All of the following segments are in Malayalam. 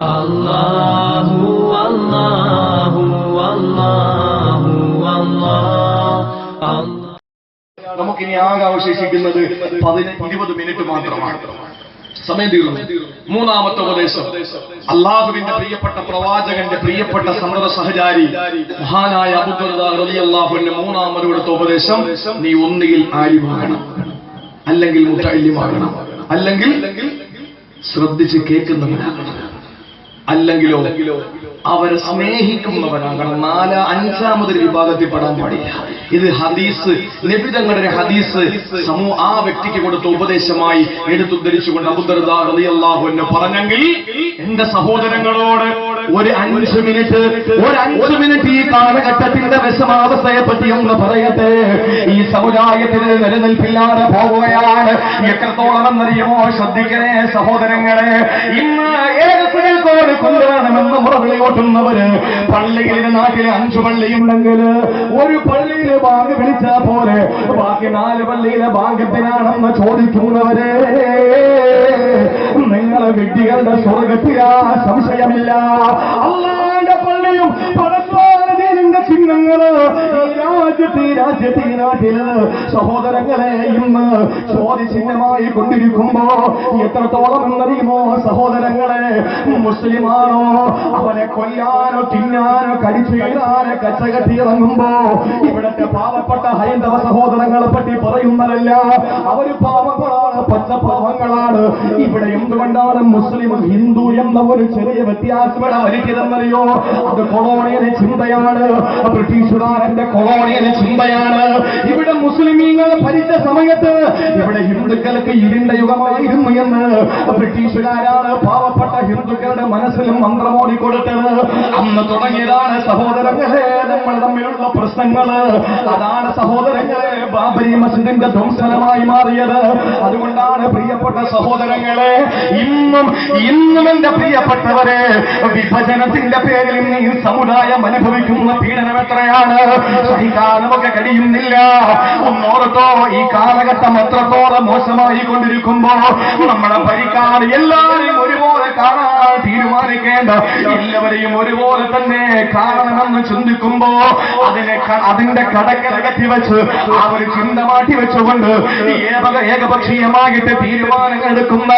അല്ലാഹു അല്ലാഹു അല്ലാഹു അല്ലാഹു. നമുക്കിനി ആകെ അവശേഷിക്കുന്നത് 20 മിനിറ്റ് മാത്രമാണ്. സമയം തീർന്നു. മൂന്നാമത്തെ ഉപദേശം, അള്ളാഹുവിന്റെ പ്രിയപ്പെട്ട പ്രവാചകന്റെ പ്രിയപ്പെട്ട സന്തത സഹചാരി മഹാനായ അബൂദർദ റളിയല്ലാഹു അൻഹു മൂന്നാമത് കൊടുത്ത ഉപദേശം, നീ ഒന്നുകിൽ ആലിമാകണം, അല്ലെങ്കിൽ മുതഅല്ലിമാകണം, അല്ലെങ്കിൽ ശ്രദ്ധിച്ച് കേൾക്കുന്നവനാകണം, അല്ലെങ്കിലോ അവരെ സ്നേഹിക്കുന്നവരാകണം. അഞ്ചാമതൊരു വിഭാഗത്തിൽ പെടാൻ പാടില്ല. ഇത് ഹദീസ്, നബി തങ്ങളുടെ ഹദീസ് ആ വ്യക്തിക്ക് കൊടുത്ത ഉപദേശമായി എടുത്തുദ്ധരിച്ചുകൊണ്ട് അബൂദർദ റളിയല്ലാഹു അൻഹു പറഞ്ഞെങ്കിൽ, എന്റെ സഹോദരങ്ങളോട് ഒരു 5 മിനിറ്റ് ഈ കാലഘട്ടത്തിന്റെ വിഷമാവസ്ഥയെ പറ്റി ഒന്ന് പറയട്ടെ. ഈ സമുദായത്തിന് നിലനിൽപ്പില്ലാതെ പോവുകയാണ്. എത്രത്തോളം എന്നറിയുമോ? ശ്രദ്ധിക്കണേ സഹോദരങ്ങളെ. ഇന്ന് ഏകോട് കൊണ്ടുവരണമെന്ന് മുറവിളി ഓട്ടുന്നവര് പള്ളിയിൽ നാട്ടിലെ 5 പള്ളിയുണ്ടെങ്കിൽ ഒരു പള്ളിയിലെ ബാങ്ക് വിളിച്ചാൽ പോലെ ബാക്കി 4 പള്ളിയിലെ ബാങ്കത്തിനാണെന്ന് ചോദിക്കുന്നവരെ, നിങ്ങളെ വിഡ്ഢികളുടെ സ്വർഗത്തിലാ സംശയമില്ല. അല്ലാഹുവിന്റെ പള്ളിയും പരസ്പരത്തിന്റെ ചിഹ്നങ്ങള് ഈ നാട്ടില് സഹോദരങ്ങളെ ഇന്ന് ചോദ്യചിഹ്നമായി കൊണ്ടിരിക്കുമ്പോ എത്രത്തോളം എന്നറിയുമോ സഹോദരങ്ങളെ? മുസ്ലിമാണോ അവനെ കൊല്ലാനോ തിന്നാനോ കടിച്ചു കീറാനോ കച്ചകെട്ടി ഇറങ്ങുമ്പോ ഇവിടത്തെ പാവപ്പെട്ട ഹൈന്ദവ സഹോദരങ്ങളെ പറ്റി പറയുന്നതല്ല. അവര് പാവങ്ങളാണ്, പച്ചപ്പാവങ്ങളാണ്. ഇവിടെ എന്തുകൊണ്ടാണ് മുസ്ലിം ഹിന്ദു എന്ന ഒരു ചെറിയ വ്യത്യാസം ഇവിടെ വരുത്തിയതെന്നറിയോ? അത് കൊളോണിയൽ ചിന്തയാണ്, ബ്രിട്ടീഷുകാരന്റെ കൊളോണിയൽ ചിന്തയാണ്. ഇവിടെ മുസ്ലിമീങ്ങൾ ഭരിച്ച സമയത്ത് ഇവിടെ ഹിന്ദുക്കൾക്ക് ഇരുണ്ട യുഗമായിരുന്നു എന്ന് ബ്രിട്ടീഷുകാരാണ് പാവപ്പെട്ട ഹിന്ദുക്കളുടെ മനസ്സിലും മന്ത്രമോടി കൊടുത്തത്. അന്ന് തുടങ്ങിയതാണ് സഹോദരങ്ങളെ നമ്മൾ തമ്മിലുള്ള പ്രശ്നങ്ങള്. അതാണ് സഹോദരങ്ങളെ ബാബരി മസ്ജിദിന്റെ ധ്വംസനമായി മാറിയത്. അതുകൊണ്ടാണ് പ്രിയപ്പെട്ട സഹോദരങ്ങളെ, ഇന്നും എന്റെ പ്രിയപ്പെട്ടവരെ, വിഭജനത്തിന്റെ പേരിൽ ഈ സമുദായം അനുഭവിക്കുന്ന പീഡനം എത്രയാണ്, സഹിക്കാൻ നമുക്ക് കഴിയുന്നില്ല. ഒന്നോർത്തോ, ഈ കാലഘട്ടം എത്രത്തോളം മോശമായി കൊണ്ടിരിക്കുമ്പോ നമ്മളെ ഭരിക്കാൻ എല്ലാവരെയും ഒരുപോലെ കാണാൻ തീരുമാനിക്കേണ്ട, എല്ലാവരെയും ഒരുപോലെ തന്നെ കാണണമെന്ന് ചിന്തിക്കുമ്പോ അതിന്റെ കടക്കടത്തി വെച്ച് ആ ഒരു ചിന്ത മാറ്റി വെച്ചുകൊണ്ട് ഏകപക്ഷീയമായിട്ട് തീരുമാനങ്ങൾ എടുക്കുന്ന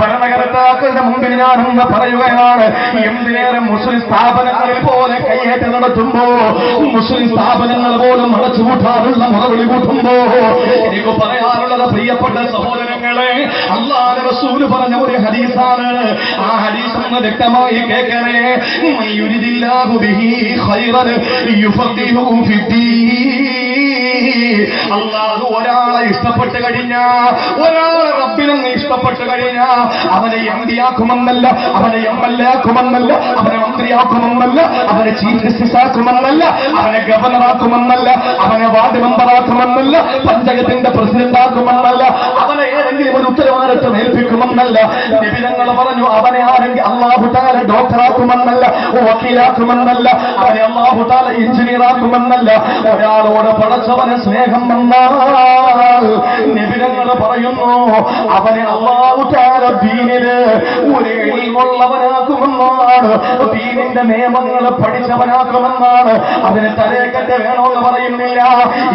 ഭരണകർത്താക്കളുടെ മുമ്പിൽ ഞാനെന്ന് പറയുകയാണ്. എന്തിനേറെ മുസ്ലിം സ്ഥാപനങ്ങളിൽ പോലെ കയ്യേറ്റം നടത്തുമ്പോ, മുസ്ലിം സ്ഥാപനങ്ങൾ പോലും അടച്ചുകൂട്ടാനുള്ള മുറവിളി കൂട്ടുമ്പോ എനിക്ക് പറയാറുള്ളത് പ്രിയപ്പെട്ട സഹോദരങ്ങളെ, അല്ലാഹുവിന്റെ റസൂൽ പറഞ്ഞ ഒരു ഹദീസാണ്. ആ ഹദീസ് ഒന്ന് വ്യക്തമായി കേൾക്കണേ. യുരിദില്ലാഹു ബിഹി ഖൈറൻ യുഫഖിഹു ഫിദ്ദീൻ. അല്ലാഹു ഒരാളെ ഇഷ്ടപ്പെട്ട് കഴിഞ്ഞാ, ഒരാളെ റബ്ബിനെ ഇഷ്ടപ്പെട്ട് കഴിഞ്ഞാ അവനെ എംഡിയാക്കുമെന്നല്ല, അവനെ എംഎൽഎ ആക്കുമെന്നല്ല, അവനെ മന്ത്രിയാക്കുമെന്നല്ല, അവനെ ചീഫ് ജസ്റ്റിസ് ആക്കുമെന്നല്ല, അവനെ ഗവർണറാക്കുമെന്നല്ല, അവനെ വാർഡ് മെമ്പറാക്കുമെന്നല്ല, പഞ്ചായത്തിന്റെ പ്രസിഡന്റ് ആക്കുമെന്നല്ല, അവനെ ഏതെങ്കിലും ഒരു ഉത്തരവാദിത്വം ഏൽപ്പിക്കുമെന്നല്ല. നബി തങ്ങൾ പറഞ്ഞു, അവനെ ആരെങ്കിലും അല്ലാഹു തആല ഡോക്ടറാക്കുമെന്നല്ല, വക്കീലാക്കുമെന്നല്ല, അവനെ അല്ലാഹു തആല എഞ്ചിനീയർ ആക്കുമെന്നല്ല. ഒരാളോട് പടച്ചവനെ സ്നേഹം വന്നാൽ നബി തങ്ങൾ പറയുന്നു, അവനെ അല്ലാഹു തആല ദീനില് ഒരു ഇൽമുള്ളവനാക്കുമെന്നാണ്, ദീനിന്റെ നിയമങ്ങൾ പഠിച്ചവനാക്കുമെന്നാണ്. അതിന് തലയെക്കെട്ട് വേണമെന്ന് പറയുന്നില്ല.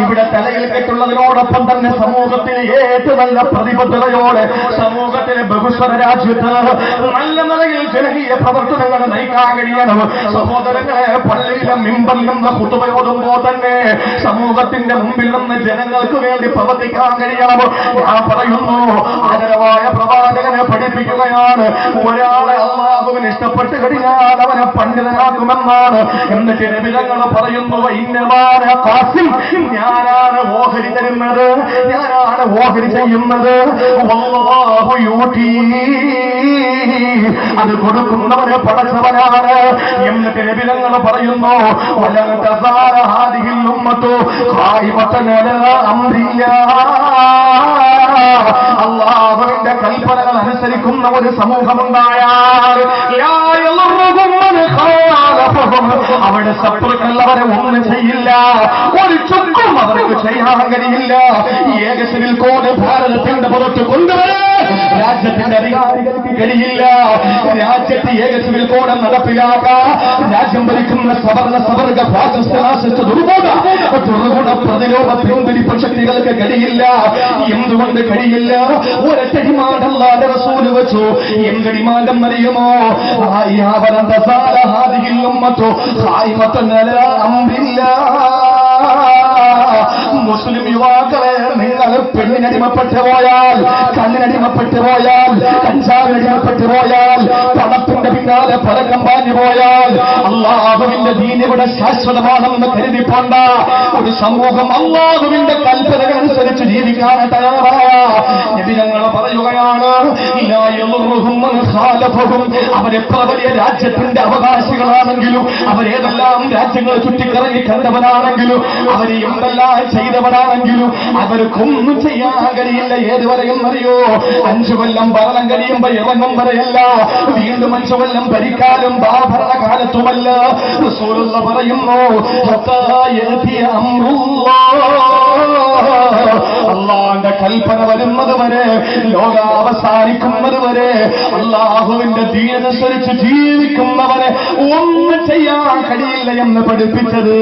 ഇവിടെ തലയിൽ കെട്ടുള്ളതിനോടൊപ്പം തന്നെ സമൂഹത്തിൽ ഏറ്റവും നല്ല പ്രതിബദ്ധതയോടെ സമൂഹത്തിലെ ബഹുസ്വര രാജ്യത്ത് നല്ല നിലയിൽ ജനകീയ പ്രവർത്തനങ്ങൾ നയിക്കാൻ കഴിയണം. സഹോദരങ്ങളെ, പള്ളിയിലെ മിമ്പറിൽ നിന്ന് ഖുതുബയോടുമ്പോ തന്നെ സമൂഹത്തിന്റെ മുമ്പിൽ നിന്ന് ജനങ്ങൾക്ക് വേണ്ടി പ്രവർത്തിക്കാൻ കഴിയണം. ഞാൻ പറയുന്നു, ആദരവായ പ്രവാചകനെ പഠിപ്പിക്കുകയാണ്, ഒരാളെ അല്ലാഹുവിന് ഇഷ്ടപ്പെട്ട് കഴിഞ്ഞാൽ അവനെ പണ്ഡിതനാക്കുമെന്നാണ്. എന്നിട്ട് നബി തങ്ങൾ പറയുന്നു, ഇന്നമാന ഖാസിം, ഞാനാണ് ഓഹരി തരുന്നത്, ഞാനാണ് ഓഹരി ചെയ്യുന്നത്. വല്ലാഹു യൂതി, അത് കൊടുക്കുന്നവന് പടച്ചവനാണ്. എന്നിട്ട് നബി തങ്ങൾ പറയുന്നു, വലൻ തസാല ഹാദിഹിൽ ഉമ്മത്തു ഖായിമതൻ അലാ അംരില്ലാഹ്. അല്ലാഹുവിന്റെ കൽപ്പനകൾ അനുസരിക്കുന്ന ഒരു സമൂഹമുണ്ടായാൽ അവിടെ ശത്രുക്കൾ അവരെ ഒന്നും ചെയ്യില്ല, ഒരു ചുക്കും അവർക്ക് ചെയ്യാൻ കഴിയില്ല. ഏക സിവിൽ കോഡ് ഭാരതത്തിന്റെ പുറത്ത് കൊണ്ടുവരാൻ രാജ്യത്തിന്റെ അധികാരികൾക്ക് കഴിയില്ല. രാജ്യത്ത് ഏക സിവിൽ കോഡ് നടപ്പിലാക്കാൻ രാജ്യം ഭരിക്കുന്ന സവർഗ ഫാസിസ്റ്റ് ദുർഗുണ പ്രതിരോധ പിന്തുണ ശക്തികൾക്ക് കഴിയില്ല. എന്തുകൊണ്ട് കഴിയില്ല? ഒരൊറ്റ ഡിമാൻഡ് അല്ലാഹുവിന്റെ റസൂൽ വെച്ചു. എന്ത് ഡിമാൻഡും അറിയുമോ? മുസ്ലിം യുവാക്കളെ, നിങ്ങൾ പെണ്ണിനടിമപ്പെട്ടു പോയാൽ, കണ്ണിനടിമപ്പെട്ടു പോയാൽ, കഞ്ചാവിനടിമപ്പെട്ടു പോയാൽ, പണത്തിന്റെ പിന്നാലെ പലകം പാഞ്ഞു പോയാൽ അള്ളാഹുവിന്റെ ദീൻ ഇവിടെ ശാശ്വതമാണെന്ന് കരുതിപ്പോണ്ട. ഒരു സമൂഹം അള്ളാഹുവിന്റെ കൽപ്പനകൾ അനുസരിച്ച് ജീവിക്കാൻ തയ്യാറായ നബി ഞങ്ങൾ പറയുകയാണ്, അവരെത്ര വലിയ രാജ്യത്തിന്റെ അവകാശികളാണെങ്കിലും, അവരേതെല്ലാം രാജ്യങ്ങൾ ചുറ്റിക്കറങ്ങി കണ്ടവരാണെങ്കിലും, അവരെ എന്തെല്ലാം ചെയ്തവരാണെങ്കിലും അവർക്കൊന്നും ചെയ്യാൻ കഴിയില്ല. ഏതുവരെയും അറിയോ? 5 കൊല്ലം ഭരണം കഴിയുമ്പോ ഇറങ്ങും വരെയല്ല, വീണ്ടും 5 കൊല്ലം ഭരിക്കാനും ഭരണകാലത്തുമല്ല. റസൂലുള്ളാഹി പറയുന്നു, അള്ളാഹുവിന്റെ കൽപ്പന വരുന്നത് വരെ, ലോകം അവസാനിക്കുന്നത് വരെ, അള്ളാഹുവിന്റെ ദീനനുസരിച്ച് ജീവിക്കുന്നവരെ ഒന്നും ചെയ്യാൻ കഴിയില്ല എന്ന് പഠിപ്പിച്ചത്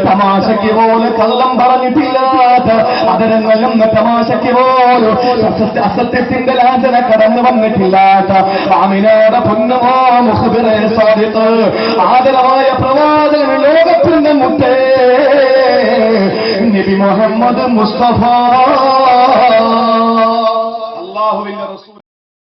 തമാശയ്ക്ക് പോലെ കള്ളം പറഞ്ഞിട്ടില്ലാത്ത അതരങ്ങളും തമാശയ്ക്ക് പോലും അസത്യത്തിന്റെ ലാഞ്ചന കടന്നു വന്നിട്ടില്ലാത്ത ആമിനയുടെ പൊന്നുമോ മുഖബിറെ സാദിഖ് ആദരവായ പ്രവാചകൻ, ലോകത്തിന്റെ മുത്തേ നബി മുഹമ്മദ് മുസ്തഫ അല്ലാഹുവിന്റെ റസൂൽ.